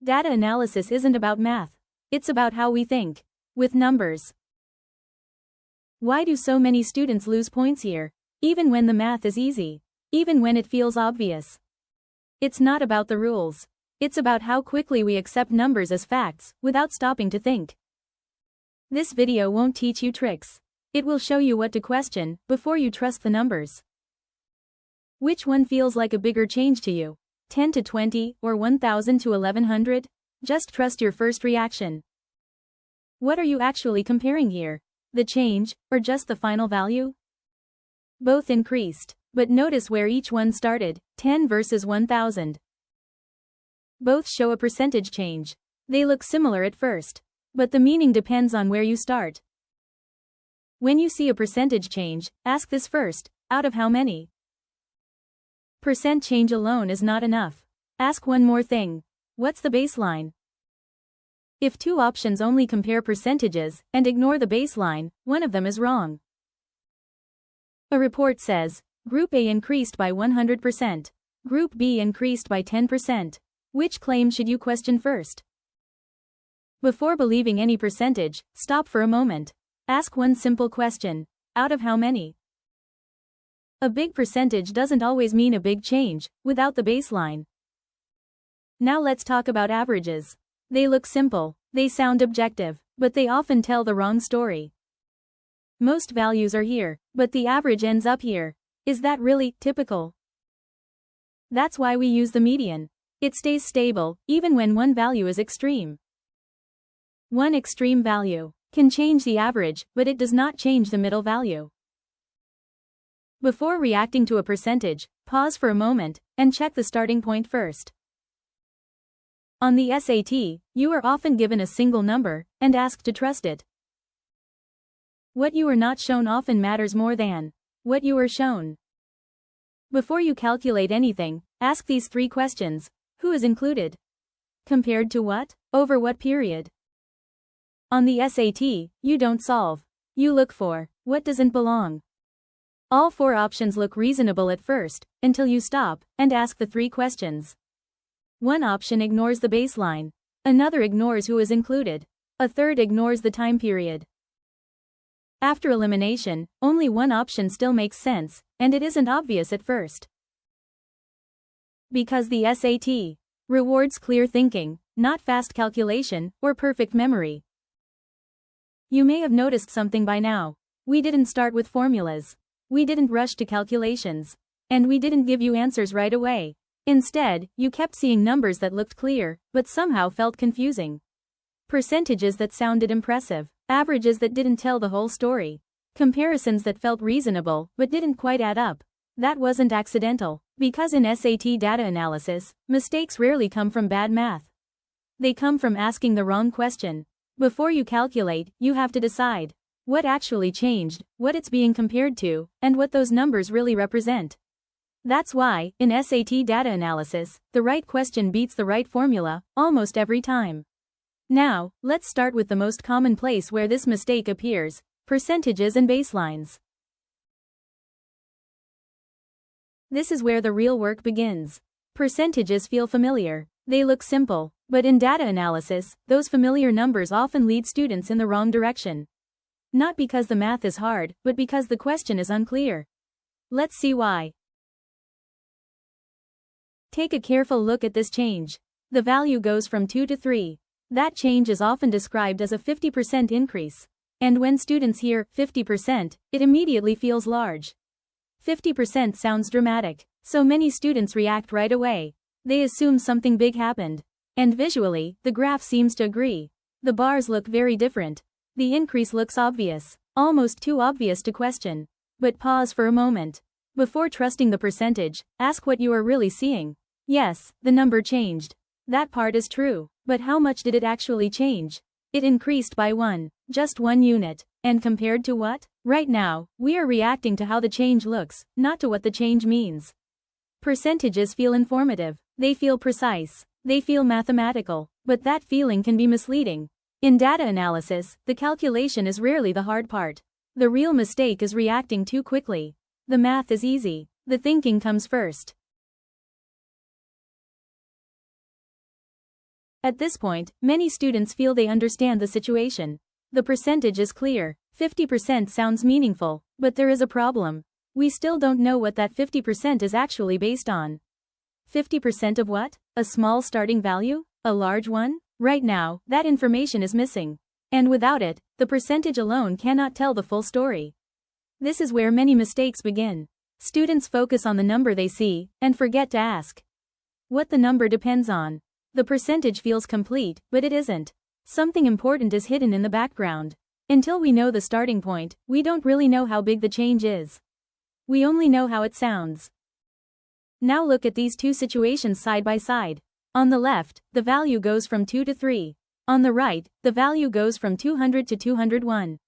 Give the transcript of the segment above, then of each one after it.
Data analysis isn't about math. It's about how we think. With numbers. Why do so many students lose points here? Even when the math is easy. Even when it feels obvious. It's not about the rules. It's about how quickly we accept numbers as facts, without stopping to think. This video won't teach you tricks. It will show you what to question, before you trust the numbers. Which one feels like a bigger change to you? 10 to 20, or 1000 to 1100? Just trust your first reaction. What are you actually comparing here? The change, or just the final value? Both increased, but notice where each one started, 10 versus 1000. Both show a percentage change. They look similar at first, but the meaning depends on where you start. When you see a percentage change, ask this first: out of how many? Percent change alone is not enough. Ask one more thing. What's the baseline? If two options only compare percentages and ignore the baseline, one of them is wrong. A report says, Group A increased by 100%. Group B increased by 10%. Which claim should you question first? Before believing any percentage, stop for a moment. Ask one simple question: out of how many? A big percentage doesn't always mean a big change, without the baseline. Now let's talk about averages. They look simple, they sound objective, but they often tell the wrong story. Most values are here, but the average ends up here. Is that really typical? That's why we use the median. It stays stable, even when one value is extreme. One extreme value can change the average, but it does not change the middle value. Before reacting to a percentage, pause for a moment and check the starting point first. On the SAT, you are often given a single number and asked to trust it. What you are not shown often matters more than what you are shown. Before you calculate anything, ask these three questions: who is included? Compared to what? Over what period? On the SAT, you don't solve. You look for what doesn't belong. All four options look reasonable at first, until you stop and ask the three questions. One option ignores the baseline. Another ignores who is included. A third ignores the time period. After elimination, only one option still makes sense, and it isn't obvious at first. Because the SAT rewards clear thinking, not fast calculation or perfect memory. You may have noticed something by now. We didn't start with formulas. We didn't rush to calculations. And we didn't give you answers right away. Instead, you kept seeing numbers that looked clear, but somehow felt confusing. Percentages that sounded impressive. Averages that didn't tell the whole story. Comparisons that felt reasonable, but didn't quite add up. That wasn't accidental, because in SAT data analysis, mistakes rarely come from bad math. They come from asking the wrong question. Before you calculate, you have to decide what actually changed, what it's being compared to, and what those numbers really represent. That's why, in SAT data analysis, the right question beats the right formula, almost every time. Now, let's start with the most common place where this mistake appears: percentages and baselines. This is where the real work begins. Percentages feel familiar. They look simple, but in data analysis, those familiar numbers often lead students in the wrong direction. Not because the math is hard, but because the question is unclear. Let's see why. Take a careful look at this change. The value goes from 2 to 3. That change is often described as a 50% increase. And when students hear 50%, it immediately feels large. 50% sounds dramatic, so many students react right away. They assume something big happened. And visually, the graph seems to agree. The bars look very different. The increase looks obvious, almost too obvious to question. But pause for a moment. Before trusting the percentage, ask what you are really seeing. Yes, the number changed. That part is true, but how much did it actually change? It increased by just 1 unit. And compared to what? Right now, we are reacting to how the change looks, not to what the change means. Percentages feel informative. They feel precise. They feel mathematical, but that feeling can be misleading. In data analysis, the calculation is rarely the hard part. The real mistake is reacting too quickly. The math is easy. The thinking comes first. At this point, many students feel they understand the situation. The percentage is clear. 50% sounds meaningful, but there is a problem. We still don't know what that 50% is actually based on. 50% of what? A small starting value? A large one? Right now, that information is missing. And without it, the percentage alone cannot tell the full story. This is where many mistakes begin. Students focus on the number they see, and forget to ask what the number depends on. The percentage feels complete, but it isn't. Something important is hidden in the background. Until we know the starting point, we don't really know how big the change is. We only know how it sounds. Now look at these two situations side by side. On the left, the value goes from 2 to 3. On the right, the value goes from 200 to 201.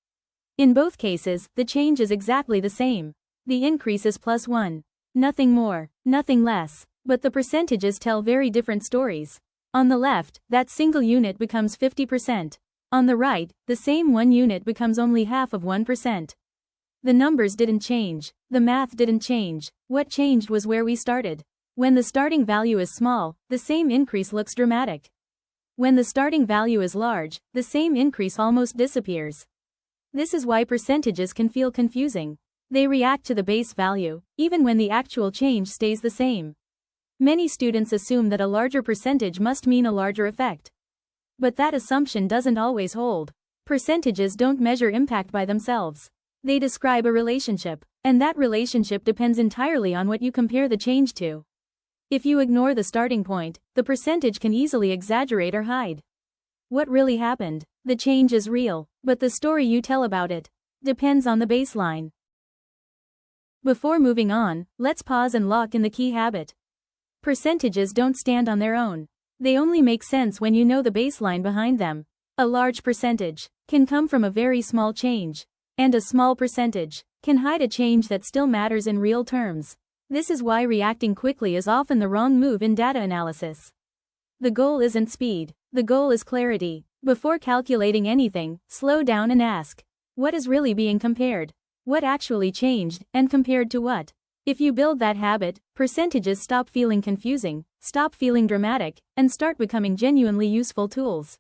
In both cases, the change is exactly the same. The increase is +1. Nothing more, nothing less. But the percentages tell very different stories. On the left, that single unit becomes 50%. On the right, the same 1 unit becomes only half of 1%. The numbers didn't change. The math didn't change. What changed was where we started. When the starting value is small, the same increase looks dramatic. When the starting value is large, the same increase almost disappears. This is why percentages can feel confusing. They react to the base value, even when the actual change stays the same. Many students assume that a larger percentage must mean a larger effect. But that assumption doesn't always hold. Percentages don't measure impact by themselves. They describe a relationship, and that relationship depends entirely on what you compare the change to. If you ignore the starting point, the percentage can easily exaggerate or hide what really happened. The change is real, but the story you tell about it depends on the baseline. Before moving on, let's pause and lock in the key habit. Percentages don't stand on their own. They only make sense when you know the baseline behind them. A large percentage can come from a very small change, and a small percentage can hide a change that still matters in real terms. This is why reacting quickly is often the wrong move in data analysis. The goal isn't speed, the goal is clarity. Before calculating anything, slow down and ask, what is really being compared? What actually changed, and compared to what? If you build that habit, percentages stop feeling confusing, stop feeling dramatic, and start becoming genuinely useful tools.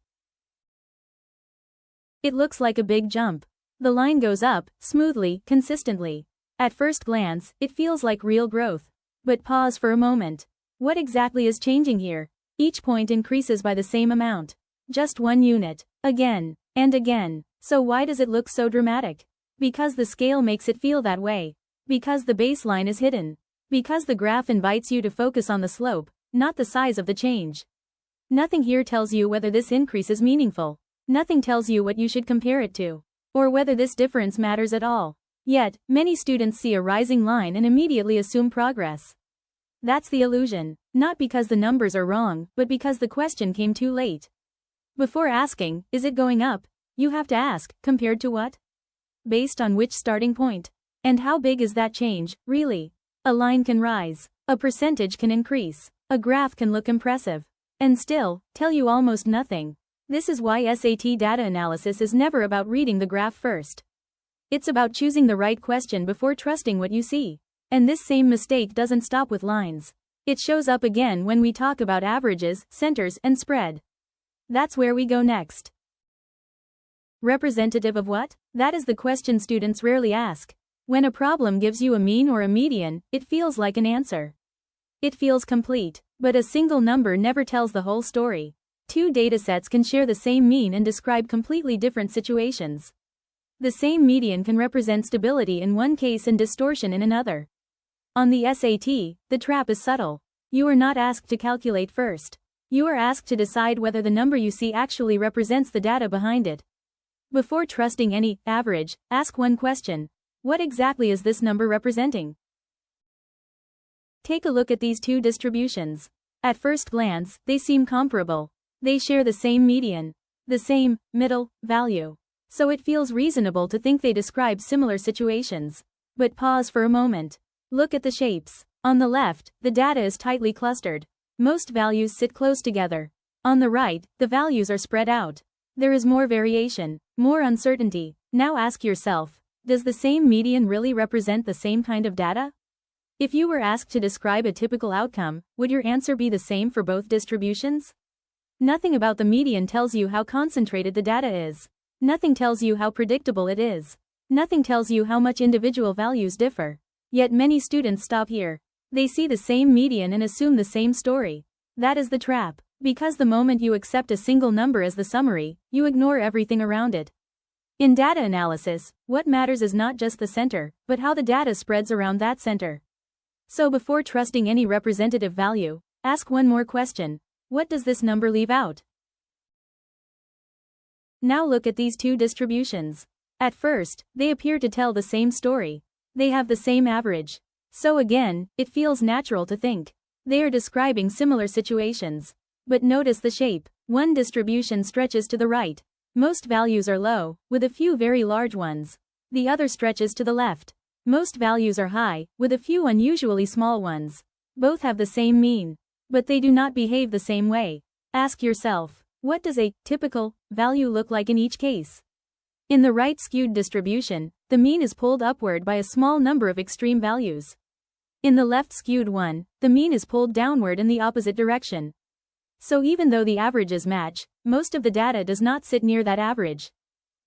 It looks like a big jump. The line goes up, smoothly, consistently. At first glance, it feels like real growth. But pause for a moment. What exactly is changing here? Each point increases by the same amount. Just 1 unit. Again. And again. So why does it look so dramatic? Because the scale makes it feel that way. Because the baseline is hidden. Because the graph invites you to focus on the slope, not the size of the change. Nothing here tells you whether this increase is meaningful. Nothing tells you what you should compare it to, or whether this difference matters at all. Yet, many students see a rising line and immediately assume progress. That's the illusion. Not because the numbers are wrong, but because the question came too late. Before asking, is it going up? You have to ask, compared to what? Based on which starting point? And how big is that change, really? A line can rise. A percentage can increase. A graph can look impressive. And still, tell you almost nothing. This is why SAT data analysis is never about reading the graph first. It's about choosing the right question before trusting what you see. And this same mistake doesn't stop with lines. It shows up again when we talk about averages, centers, and spread. That's where we go next. Representative of what? That is the question students rarely ask. When a problem gives you a mean or a median, it feels like an answer. It feels complete. But a single number never tells the whole story. Two datasets can share the same mean and describe completely different situations. The same median can represent stability in one case and distortion in another. On the SAT, the trap is subtle. You are not asked to calculate first. You are asked to decide whether the number you see actually represents the data behind it. Before trusting any average, ask one question. What exactly is this number representing? Take a look at these two distributions. At first glance, they seem comparable. They share the same median, the same middle value. So it feels reasonable to think they describe similar situations. But pause for a moment. Look at the shapes. On the left, the data is tightly clustered. Most values sit close together. On the right, the values are spread out. There is more variation, more uncertainty. Now ask yourself, does the same median really represent the same kind of data? If you were asked to describe a typical outcome, would your answer be the same for both distributions? Nothing about the median tells you how concentrated the data is. Nothing tells you how predictable it is. Nothing tells you how much individual values differ. Yet many students stop here. They see the same median and assume the same story. That is the trap. Because the moment you accept a single number as the summary, you ignore everything around it. In data analysis, what matters is not just the center, but how the data spreads around that center. So before trusting any representative value, ask one more question. What does this number leave out? Now look at these two distributions. At first, they appear to tell the same story. They have the same average. So again, it feels natural to think they are describing similar situations. But notice the shape. One distribution stretches to the right. Most values are low, with a few very large ones. The other stretches to the left. Most values are high, with a few unusually small ones. Both have the same mean. But they do not behave the same way. Ask yourself, what does a typical value look like in each case? In the right skewed distribution, the mean is pulled upward by a small number of extreme values. In the left skewed one, the mean is pulled downward in the opposite direction. So even though the averages match, most of the data does not sit near that average.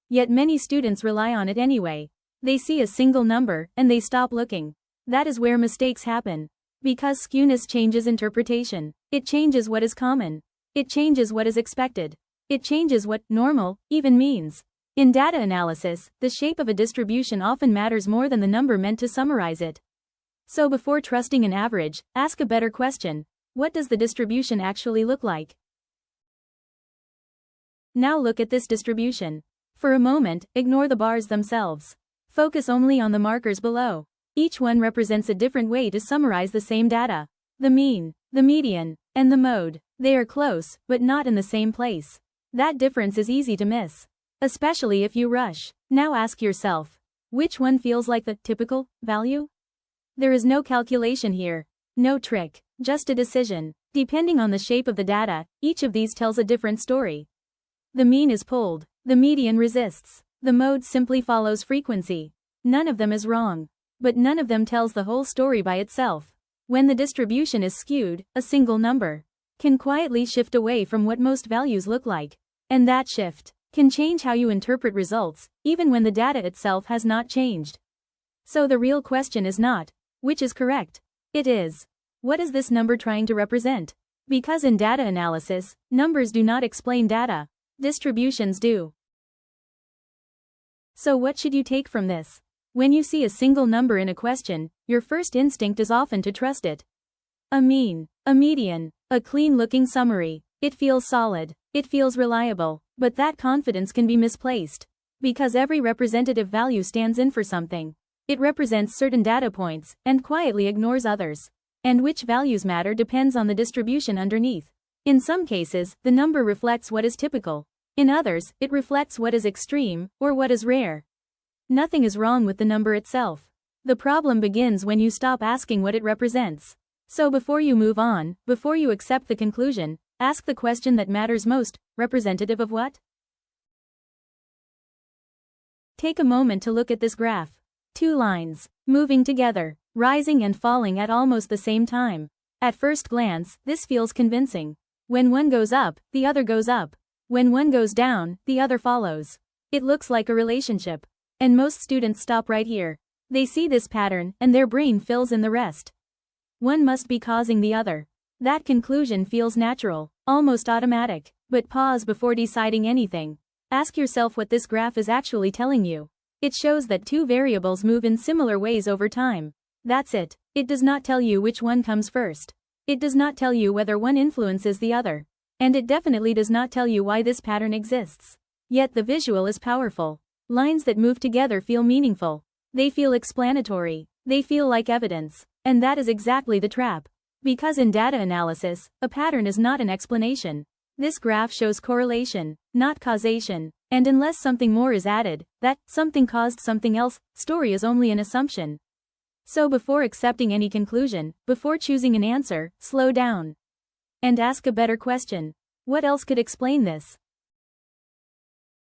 Yet many students rely on it anyway. They see a single number, and they stop looking. That is where mistakes happen. Because skewness changes interpretation. It changes what is common. It changes what is expected. It changes what normal even means. In data analysis, the shape of a distribution often matters more than the number meant to summarize it. So before trusting an average, ask a better question. What does the distribution actually look like? Now look at this distribution. For a moment, ignore the bars themselves. Focus only on the markers below. Each one represents a different way to summarize the same data. The mean, the median, and the mode. They are close, but not in the same place. That difference is easy to miss. Especially if you rush. Now ask yourself, which one feels like the typical value? There is no calculation here. No trick. Just a decision. Depending on the shape of the data, each of these tells a different story. The mean is pulled. The median resists. The mode simply follows frequency. None of them is wrong. But none of them tells the whole story by itself. When the distribution is skewed, a single number can quietly shift away from what most values look like. And that shift can change how you interpret results, even when the data itself has not changed. So the real question is not, which is correct? It is, what is this number trying to represent? Because in data analysis, numbers do not explain data. Distributions do. So what should you take from this? When you see a single number in a question, your first instinct is often to trust it. A mean, a median, a clean-looking summary. It feels solid. It feels reliable. But that confidence can be misplaced. Because every representative value stands in for something. It represents certain data points, and quietly ignores others. And which values matter depends on the distribution underneath. In some cases, the number reflects what is typical. In others, it reflects what is extreme, or what is rare. Nothing is wrong with the number itself. The problem begins when you stop asking what it represents. So before you move on, before you accept the conclusion, ask the question that matters most, representative of what? Take a moment to look at this graph. Two lines, moving together, rising and falling at almost the same time. At first glance, this feels convincing. When one goes up, the other goes up. When one goes down, the other follows. It looks like a relationship. And most students stop right here. They see this pattern, and their brain fills in the rest. One must be causing the other. That conclusion feels natural, almost automatic. But pause before deciding anything. Ask yourself what this graph is actually telling you. It shows that two variables move in similar ways over time. That's it. It does not tell you which one comes first. It does not tell you whether one influences the other. And it definitely does not tell you why this pattern exists. Yet the visual is powerful. Lines that move together feel meaningful. They feel explanatory. They feel like evidence. And that is exactly the trap. Because in data analysis, a pattern is not an explanation. This graph shows correlation, not causation. And unless something more is added, that something caused something else story is only an assumption. So before accepting any conclusion, before choosing an answer, slow down. And ask a better question. What else could explain this?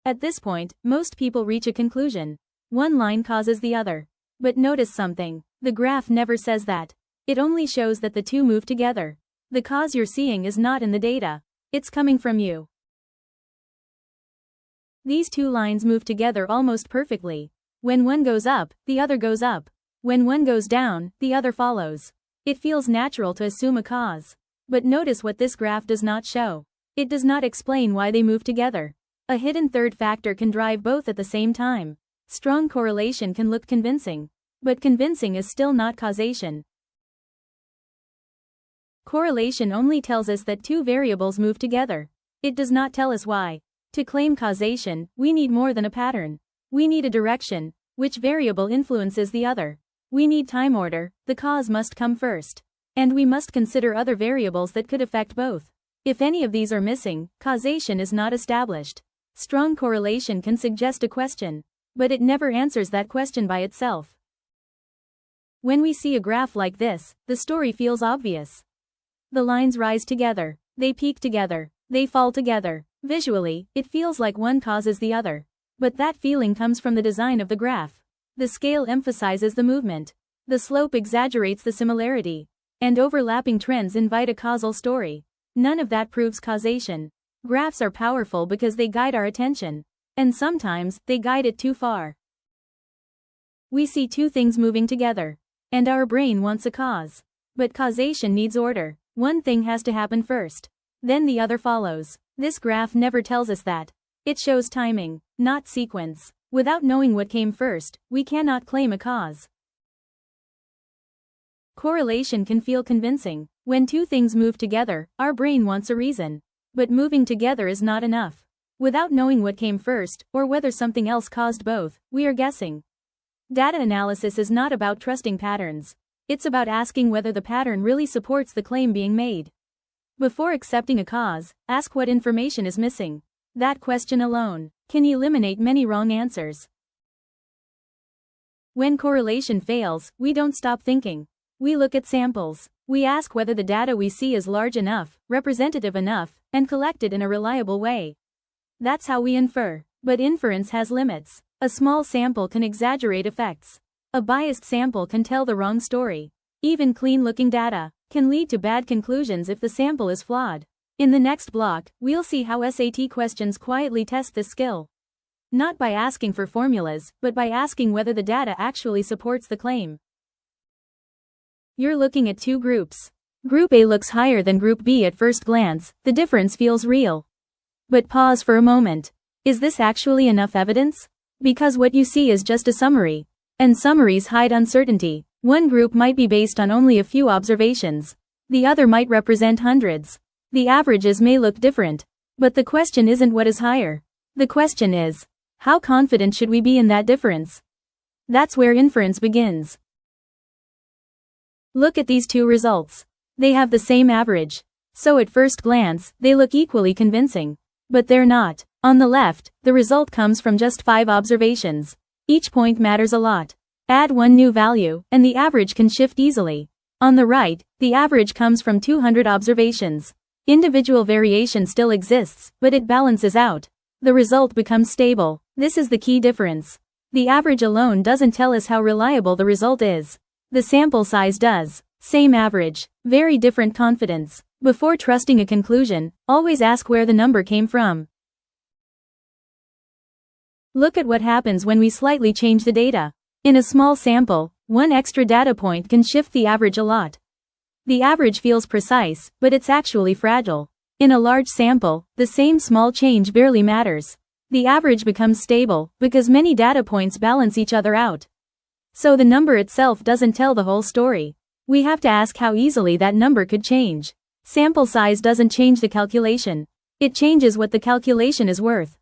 At this point, most people reach a conclusion. One line causes the other. But notice something. The graph never says that. It only shows that the two move together. The cause you're seeing is not in the data. It's coming from you. These two lines move together almost perfectly. When one goes up, the other goes up. When one goes down, the other follows. It feels natural to assume a cause. But notice what this graph does not show. It does not explain why they move together. A hidden third factor can drive both at the same time. Strong correlation can look convincing. But convincing is still not causation. Correlation only tells us that two variables move together. It does not tell us why. To claim causation, we need more than a pattern. We need a direction. Which variable influences the other? We need time order, the cause must come first. And we must consider other variables that could affect both. If any of these are missing, causation is not established. Strong correlation can suggest a question, but it never answers that question by itself. When we see a graph like this, the story feels obvious. The lines rise together, they peak together, they fall together. Visually, it feels like one causes the other. But that feeling comes from the design of the graph. The scale emphasizes the movement. The slope exaggerates the similarity. And overlapping trends invite a causal story. None of that proves causation. Graphs are powerful because they guide our attention. And sometimes, they guide it too far. We see two things moving together. And our brain wants a cause. But causation needs order. One thing has to happen first. Then the other follows. This graph never tells us that. It shows timing, not sequence. Without knowing what came first, we cannot claim a cause. Correlation can feel convincing. When two things move together, our brain wants a reason. But moving together is not enough. Without knowing what came first, or whether something else caused both, we are guessing. Data analysis is not about trusting patterns. It's about asking whether the pattern really supports the claim being made. Before accepting a cause, ask what information is missing. That question alone can eliminate many wrong answers. When correlation fails, we don't stop thinking. We look at samples. We ask whether the data we see is large enough, representative enough, and collected in a reliable way. That's how we infer. But inference has limits. A small sample can exaggerate effects. A biased sample can tell the wrong story. Even clean-looking data can lead to bad conclusions if the sample is flawed. In the next block, we'll see how SAT questions quietly test this skill. Not by asking for formulas, but by asking whether the data actually supports the claim. You're looking at two groups. Group A looks higher than Group B at first glance, the difference feels real. But pause for a moment. Is this actually enough evidence? Because what you see is just a summary. And summaries hide uncertainty. One group might be based on only a few observations. The other might represent hundreds. The averages may look different. But the question isn't what is higher. The question is, how confident should we be in that difference? That's where inference begins. Look at these two results. They have the same average. So at first glance, they look equally convincing. But they're not. On the left, the result comes from just 5 observations. Each point matters a lot. Add one new value, and the average can shift easily. On the right, the average comes from 200 observations. Individual variation still exists, but it balances out. The result becomes stable. This is the key difference. The average alone doesn't tell us how reliable the result is. The sample size does. Same average, very different confidence. Before trusting a conclusion, always ask where the number came from. Look at what happens when we slightly change the data. In a small sample, one extra data point can shift the average a lot. The average feels precise, but it's actually fragile. In a large sample, the same small change barely matters. The average becomes stable, because many data points balance each other out. So the number itself doesn't tell the whole story. We have to ask how easily that number could change. Sample size doesn't change the calculation. It changes what the calculation is worth.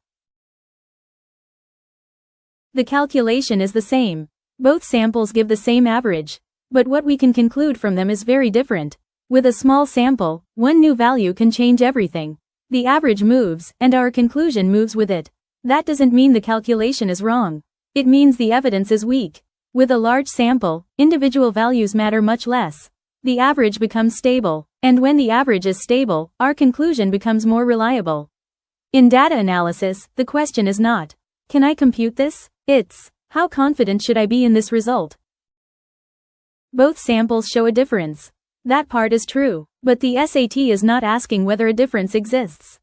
The calculation is the same. Both samples give the same average. But what we can conclude from them is very different. With a small sample, one new value can change everything. The average moves, and our conclusion moves with it. That doesn't mean the calculation is wrong. It means the evidence is weak. With a large sample, individual values matter much less. The average becomes stable, and when the average is stable, our conclusion becomes more reliable. In data analysis, the question is not, can I compute this? It's, how confident should I be in this result? Both samples show a difference. That part is true, But the SAT is not asking whether a difference exists.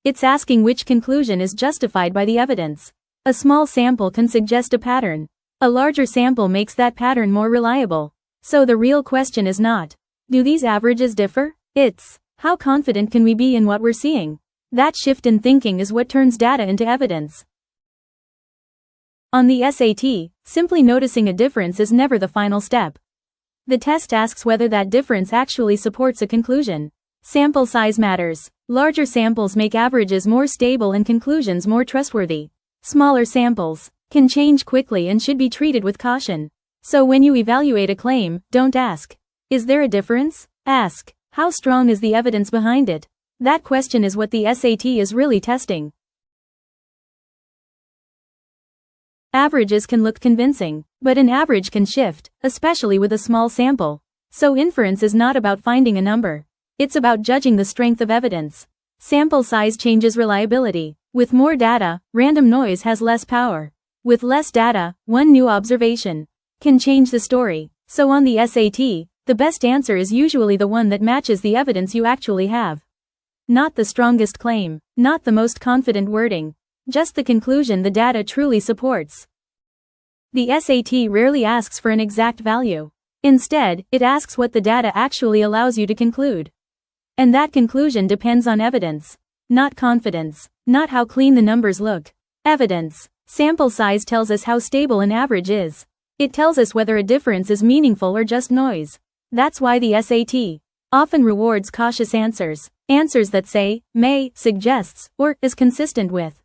It's asking which conclusion is justified by the evidence. A small sample can suggest a pattern. A larger sample makes that pattern more reliable. So the real question is not, do these averages differ? It's, how confident can we be in what we're seeing? That shift in thinking is what turns data into evidence. On the SAT, simply noticing a difference is never the final step. The test asks whether that difference actually supports a conclusion. Sample size matters. Larger samples make averages more stable and conclusions more trustworthy. Smaller samples can change quickly and should be treated with caution. So when you evaluate a claim, don't ask, is there a difference? Ask, how strong is the evidence behind it? That question is what the SAT is really testing. Averages can look convincing, but an average can shift, especially with a small sample. So inference is not about finding a number. It's about judging the strength of evidence. Sample size changes reliability. With more data, random noise has less power. With less data, one new observation can change the story. So on the SAT, the best answer is usually the one that matches the evidence you actually have. Not the strongest claim, not the most confident wording, just the conclusion the data truly supports. The SAT rarely asks for an exact value. Instead, it asks what the data actually allows you to conclude. And that conclusion depends on evidence, not confidence, not how clean the numbers look. Evidence. Sample size tells us how stable an average is. It tells us whether a difference is meaningful or just noise. That's why the SAT often rewards cautious answers. Answers that say, may, suggests, or is consistent with.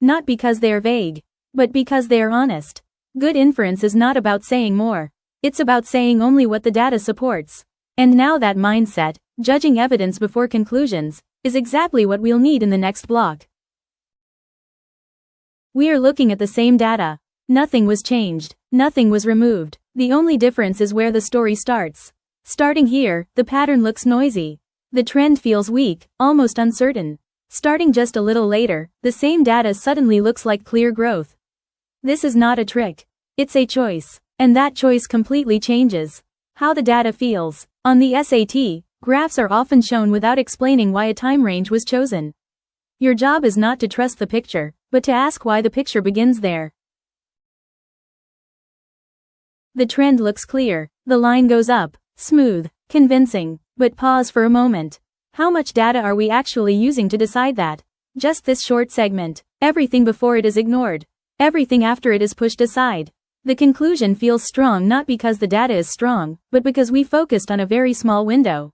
Not because they are vague, but because they are honest. Good inference is not about saying more. It's about saying only what the data supports. And now that mindset, judging evidence before conclusions, is exactly what we'll need in the next block. We are looking at the same data. Nothing was changed. Nothing was removed. The only difference is where the story starts. Starting here, the pattern looks noisy. The trend feels weak, almost uncertain. Starting just a little later, the same data suddenly looks like clear growth. This is not a trick. It's a choice. And that choice completely changes how the data feels. On the SAT, graphs are often shown without explaining why a time range was chosen. Your job is not to trust the picture, but to ask why the picture begins there. The trend looks clear. The line goes up, smooth, convincing. But pause for a moment. How much data are we actually using to decide that? Just this short segment. Everything before it is ignored. Everything after it is pushed aside. The conclusion feels strong not because the data is strong, but because we focused on a very small window.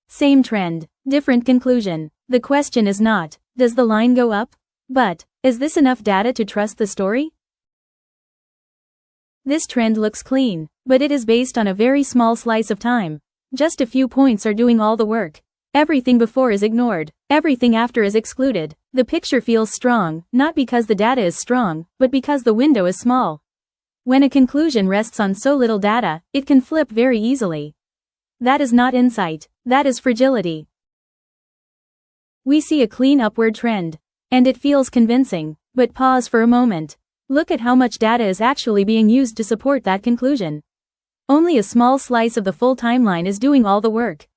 Same trend, different conclusion. The question is not, does the line go up? But, is this enough data to trust the story? This trend looks clean, but it is based on a very small slice of time. Just a few points are doing all the work. Everything before is ignored. Everything after is excluded. The picture feels strong, not because the data is strong, but because the window is small. When a conclusion rests on so little data, it can flip very easily. That is not insight. That is fragility. We see a clean upward trend. And it feels convincing. But pause for a moment. Look at how much data is actually being used to support that conclusion. Only a small slice of the full timeline is doing all the work.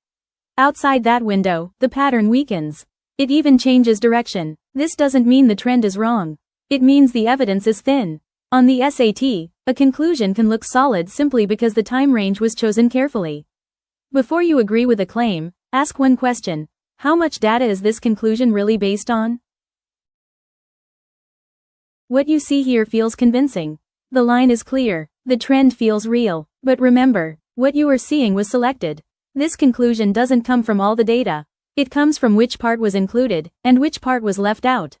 Outside that window, the pattern weakens. It even changes direction. This doesn't mean the trend is wrong. It means the evidence is thin. On the SAT, a conclusion can look solid simply because the time range was chosen carefully. Before you agree with a claim, ask one question. How much data is this conclusion really based on? What you see here feels convincing. The line is clear. The trend feels real. But remember, what you are seeing was selected. This conclusion doesn't come from all the data. It comes from which part was included, and which part was left out.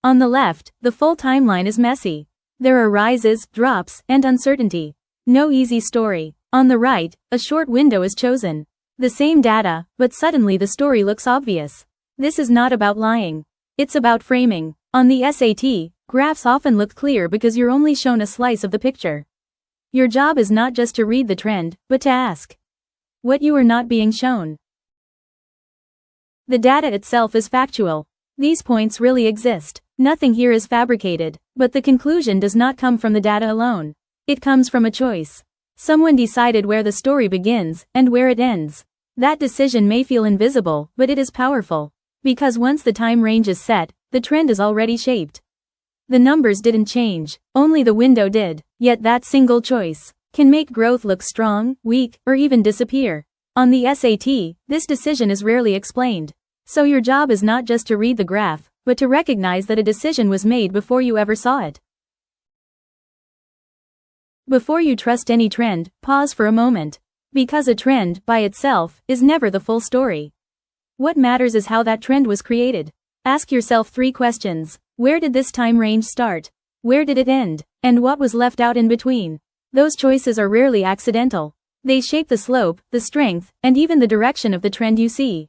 On the left, the full timeline is messy. There are rises, drops, and uncertainty. No easy story. On the right, a short window is chosen. The same data, but suddenly the story looks obvious. This is not about lying. It's about framing. On the SAT, graphs often look clear because you're only shown a slice of the picture. Your job is not just to read the trend, but to ask what you are not being shown. The data itself is factual. These points really exist. Nothing here is fabricated, but the conclusion does not come from the data alone. It comes from a choice. Someone decided where the story begins and where it ends. That decision may feel invisible, but it is powerful. Because once the time range is set, the trend is already shaped. The numbers didn't change, only the window did. Yet that single choice can make growth look strong, weak, or even disappear. On the SAT, this decision is rarely explained. So your job is not just to read the graph, but to recognize that a decision was made before you ever saw it. Before you trust any trend, pause for a moment. Because a trend, by itself, is never the full story. What matters is how that trend was created. Ask yourself 3 questions. Where did this time range start? Where did it end? And what was left out in between? Those choices are rarely accidental. They shape the slope, the strength, and even the direction of the trend you see.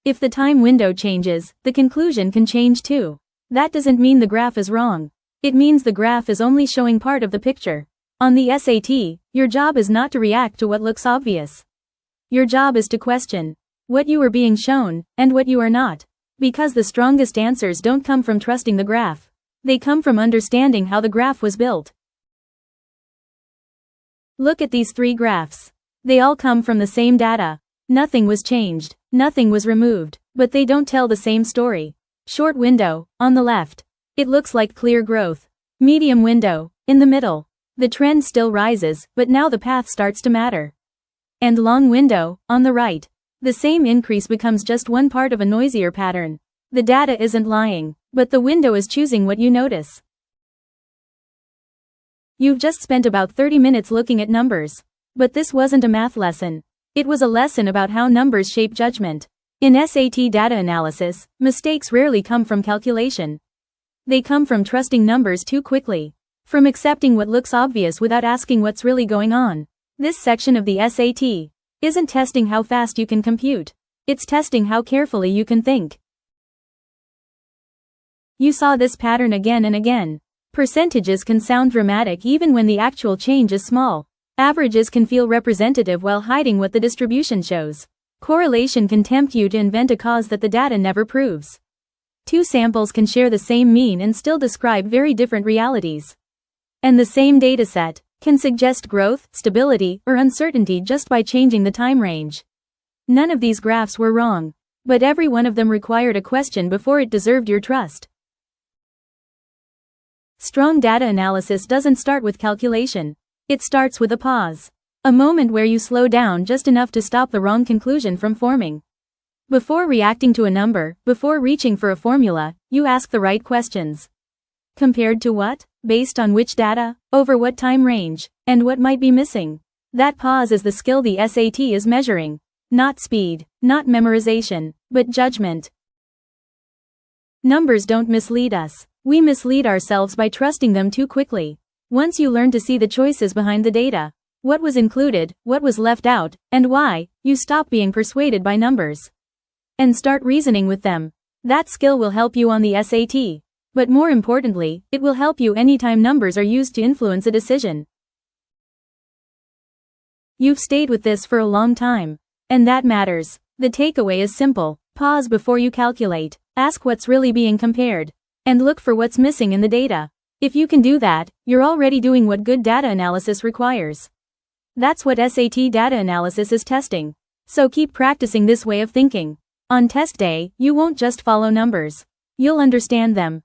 If the time window changes, the conclusion can change too. That doesn't mean the graph is wrong. It means the graph is only showing part of the picture. On the SAT, your job is not to react to what looks obvious. Your job is to question what you are being shown, and what you are not. Because the strongest answers don't come from trusting the graph. They come from understanding how the graph was built. Look at these 3 graphs. They all come from the same data. Nothing was changed, nothing was removed, but they don't tell the same story. Short window, on the left. It looks like clear growth. Medium window, in the middle. The trend still rises, but now the path starts to matter. And long window, on the right. The same increase becomes just one part of a noisier pattern. The data isn't lying, but the window is choosing what you notice. You've just spent about 30 minutes looking at numbers. But this wasn't a math lesson. It was a lesson about how numbers shape judgment. In SAT data analysis, mistakes rarely come from calculation. They come from trusting numbers too quickly. From accepting what looks obvious without asking what's really going on. This section of the SAT isn't testing how fast you can compute. It's testing how carefully you can think. You saw this pattern again and again. Percentages can sound dramatic even when the actual change is small. Averages can feel representative while hiding what the distribution shows. Correlation can tempt you to invent a cause that the data never proves. 2 samples can share the same mean and still describe very different realities. And the same dataset can suggest growth, stability, or uncertainty just by changing the time range. None of these graphs were wrong, but every one of them required a question before it deserved your trust. Strong data analysis doesn't start with calculation. It starts with a pause. A moment where you slow down just enough to stop the wrong conclusion from forming. Before reacting to a number, before reaching for a formula, you ask the right questions. Compared to what? Based on which data? Over what time range? And what might be missing? That pause is the skill the SAT is measuring. Not speed, not memorization, but judgment. Numbers don't mislead us. We mislead ourselves by trusting them too quickly. Once you learn to see the choices behind the data, what was included, what was left out, and why, you stop being persuaded by numbers. And start reasoning with them. That skill will help you on the SAT. But more importantly, it will help you anytime numbers are used to influence a decision. You've stayed with this for a long time. And that matters. The takeaway is simple. Pause before you calculate. Ask what's really being compared. And look for what's missing in the data. If you can do that, you're already doing what good data analysis requires. That's what SAT data analysis is testing. So keep practicing this way of thinking. On test day, you won't just follow numbers. You'll understand them.